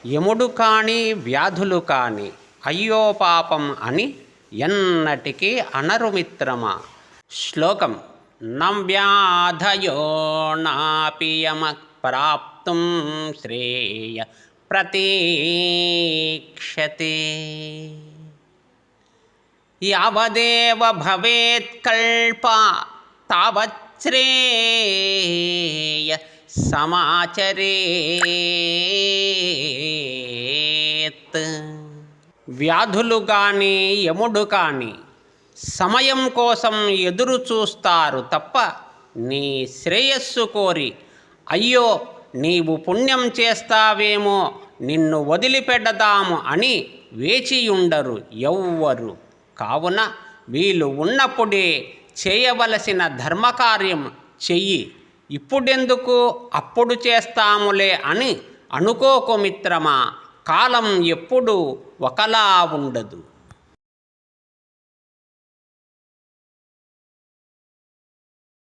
యముడు కాని వ్యాధులు కాని అయ్యో పాపం అని ఎన్నటికీ అనరు మిత్రమా. శ్లోకం: నం వ్యాధయో నాపి యమ ప్రాప్తుం శ్రేయ ప్రతీక్షతే. యావదేవ భవేత్ కల్ప తావచ్ఛ్రేయ సమాచరేత్. వ్యాధులు కానీ యముడు కానీ సమయం కోసం ఎదురు చూస్తారు తప్ప నీ శ్రేయస్సు కోరి అయ్యో నీవు పుణ్యం చేస్తావేమో నిన్ను వదిలిపెడదాము అని వేచియుండరు ఎవ్వరు. కావున వీలు ఉన్నప్పుడే చేయవలసిన ధర్మకార్యం చెయ్యి. ఇప్పుడెందుకు అప్పుడు చేస్తాములే అని అనుకోకు మిత్రమా. కాలం ఎప్పుడూ ఒకలా ఉండదు.